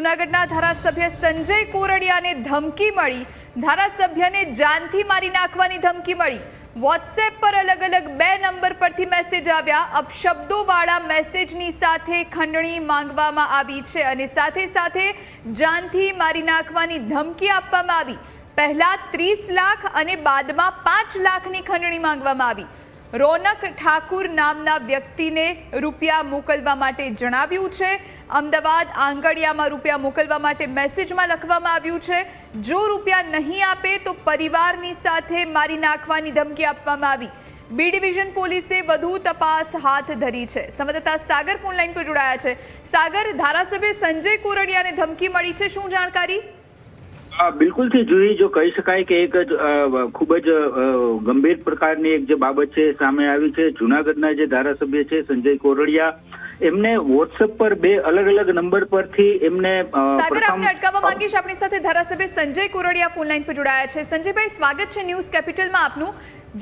જૂનાગઢના ધારાસભ્ય સંજય કોરડિયાને ધમકી મળી। ધારાસભ્યને જાનથી મારી નાખવાની ધમકી મળી। વોટ્સએપ પર અલગ અલગ 2 નંબર પરથી મેસેજ આવ્યા। અપશબ્દોવાળા મેસેજની સાથે ખંડણી માંગવામાં આવી છે અને સાથે સાથે જાનથી મારી નાખવાની ધમકી આપવામાં આવી। પહેલા 30 લાખ અને બાદમાં 5 લાખની ખંડણી માંગવામાં આવી। રોનક ઠાકુર નામના વ્યક્તિને રૂપિયા મોકલવા માટે જણાવ્યું છે। અમદાવાદ આંગડિયામાં રૂપિયા મોકલવા માટે મેસેજમાં લખવામાં આવ્યું છે, જો રૂપિયા નહીં આપે તો પરિવારની સાથે મારી નાખવાની ધમકી આપવામાં આવી। બી ડિવિઝન પોલીસે વધુ તપાસ હાથ ધરી છે। સંવાદદાતા સાગર ફોન લાઈન પર જોડાયા છે। સાગર, ધારાસભ્ય સંજય કોરડિયાને ધમકી મળી છે, શું જાણકારી? બિલકુલ થી જોઈ જો કહી શકાય કે એક ખૂબ જ ગંભીર પ્રકારની એક જે બાબત છે સામે આવી છે। જૂનાગઢના જે ધારાસભ્ય છે સંજય કોરડિયા, એમને વોટ્સએપ પર 2 અલગ અલગ નંબર પરથી એમને સાગર, આપને અટકાવવા માંગીશ। આપણી સાથે ધારાસભ્ય સંજય કોરડિયા ફોન લાઈન પર જોડાયા છે। સંજયભાઈ, સ્વાગત છે ન્યૂઝ કેપિટલમાં આપનું।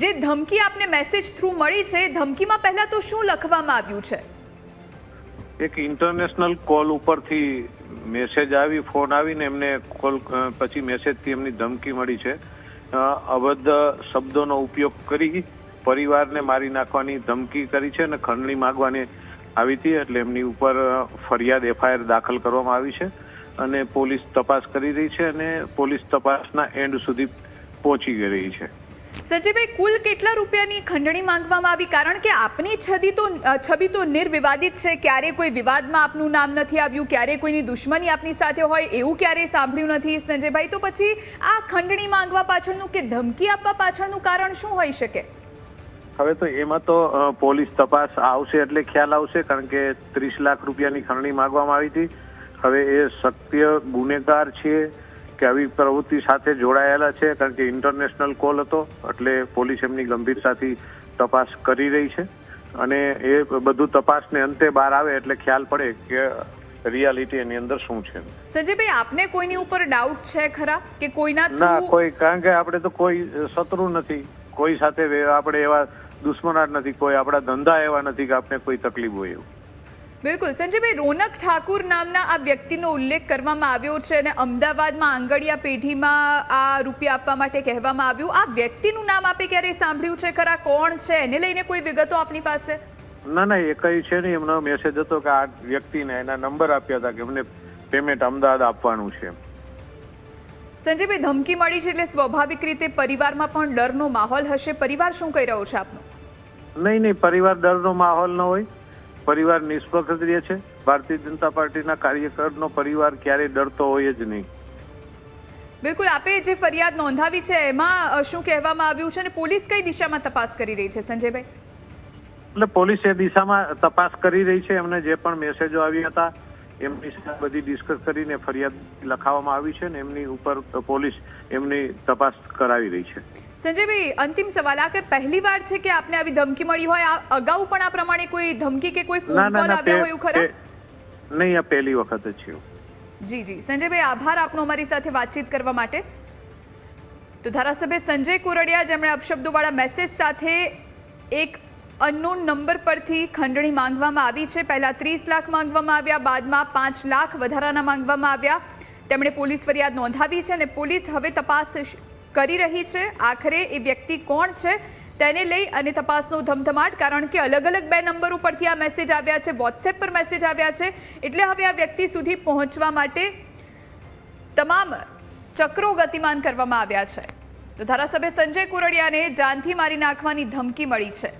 જે ધમકી આપને મેસેજ થ્રુ મળી છે, ધમકીમાં પહેલા તો શું લખવામાં આવ્યું છે? એક ઇન્ટરનેશનલ કોલ ઉપરથી મેસેજ આવી, ફોન આવીને એમને કોલ પછી મેસેજથી એમની ધમકી મળી છે। અબદ્ધ શબ્દોનો ઉપયોગ કરી પરિવારને મારી નાખવાની ધમકી કરી છે અને ખંડણી માંગવાની આવી હતી, એટલે એમની ઉપર ફરિયાદ FIR દાખલ કરવામાં આવી છે અને પોલીસ તપાસ કરી રહી છે અને પોલીસ તપાસના એન્ડ સુધી પહોંચી રહી છે। સંજયભાઈ, કુલ કેટલા રૂપિયાની ખંડણી માંગવામાં આવી? કારણ કે આપની છબી તો નિર્વિવાદિત છે। ક્યારે કોઈ વિવાદમાં આપનું નામ નથી આવ્યું, ક્યારે કોઈની દુશ્મની આપની સાથે હોય એવું ક્યારેય સાંભળ્યું નથી। સંજયભાઈ, તો પછી આ ખંડણી માંગવા પાછળનું કે ધમકી આપવા પાછળનું કારણ શું હોઈ શકે? હવે તો એમાં તો પોલીસ તપાસ આવશે એટલે ખ્યાલ આવશે, કારણ કે 30 લાખ રૂપિયાની ખંડણી માંગવામાં આવી હતી। હવે એ સત્ય ગુનેગાર છે કે આવી પ્રવૃત્તિ સાથે જોડાયેલા છે, કારણ કે ઇન્ટરનેશનલ કોલ હતો, એટલે પોલીસ એમની ગંભીરતાથી તપાસ કરી રહી છે અને એ બધું તપાસને અંતે બહાર આવે એટલે ખ્યાલ પડે કે રિયાલિટી એની અંદર શું છે। સંજયભાઈ, આપને કોઈની ઉપર ડાઉટ છે ખરા કે કોઈના? ના, કોઈ, કારણ કે આપણે તો કોઈ શત્રુ નથી, કોઈ સાથે આપણે એવા દુશ્મનાટ નથી, કોઈ આપણા ધંધા એવા નથી કે આપણે કોઈ તકલીફ હોય એવું। બિલકુલ સંજયભાઈ, રોનક ઠાકુર નામના આ વ્યક્તિનો ઉલ્લેખ કરવામાં આવ્યો છે અને અમદાવાદમાં આંગડિયા પેઢીમાં આ રૂપિયા આપવા માટે કહેવામાં આવ્યું। આ વ્યક્તિનું નામ આપે ક્યારેય સાંભળ્યું છે ખરા? કોણ છે? એને લઈને કોઈ વિગતો આપની પાસે? ના, એ કઈ છે નહીં। એમનો મેસેજ હતો કે આ વ્યક્તિને એના નંબર આપ્યા હતા કે એમને પેમેન્ટ અમદાવાદ આપવાનું છે। સંજયભાઈ, ધમકી મળી છે એટલે સ્વાભાવિક રીતે પરિવારમાં પણ ડરનો માહોલ હશે। પરિવાર શું કહી રહ્યો છે આપનો? નહીં, પરિવાર ડરનો માહોલ ન હોય, પરિવાર નિષ્પક્ષ રહે છે। ભારતીય જનતા પાર્ટીના કાર્યકરનો પરિવાર ક્યારેય ડરતો હોય જ નહીં। બિલકુલ, આપે જે ફરિયાદ નોંધાવી છે એમાં શું કહેવામાં આવ્યું છે અને પોલીસ કઈ દિશામાં તપાસ કરી રહી છે? સંજયભાઈ, એટલે પોલીસ એ દિશામાં તપાસ કરી રહી છે। એમને જે પણ મેસેજો આવ્યા હતા એમની સાથે બધી ડિસ્કસ કરીને ફરિયાદ લખાવવામાં આવી છે ને એમની ઉપર પોલીસ એમની તપાસ કરાવી રહી છે। સંજયભાઈ, અંતિમ સવાલ, આ કે પહેલી વાર છે કે આપને આવી ધમકી મળી હોય? આ અગાઉ પણ આ પ્રમાણે કોઈ ધમકી કે કોઈ ફોન કોલ આવ્યા હોય એવું ખરા? નહીં, આ પહેલી વખત જ છે। જી સંજયભાઈ, આભાર આપનો અમારી સાથે વાતચીત કરવા માટે। તો ધારાસભ્ય સંજય કોરડિયા, જેમણે અપશબ્દોવાળા મેસેજ સાથે એક અનનોન નંબર પરથી ખંડણી માંગવામાં આવી છે। પહેલા 30 લાખ માંગવામાં આવ્યા, બાદમાં 5 લાખ વધારાના માંગવામાં આવ્યા। તેમણે પોલીસ ફરિયાદ નોંધાવી છે અને પોલીસ હવે તપાસ કરી રહી છે। આખરે એ વ્યક્તિ કોણ છે તેને લઈ અને તપાસનો ધમધમાટ, કારણ કે અલગ અલગ 2 નંબરો પરથી આ મેસેજ આવ્યા છે, વોટ્સએપ પર મેસેજ આવ્યા છે, એટલે હવે આ વ્યક્તિ સુધી પહોંચવા માટે તમામ ચક્રો ગતિમાન કરવામાં આવ્યા છે। તો ધારાસભ્ય સંજય કોરડિયાને જાનથી મારી નાખવાની ધમકી મળી છે।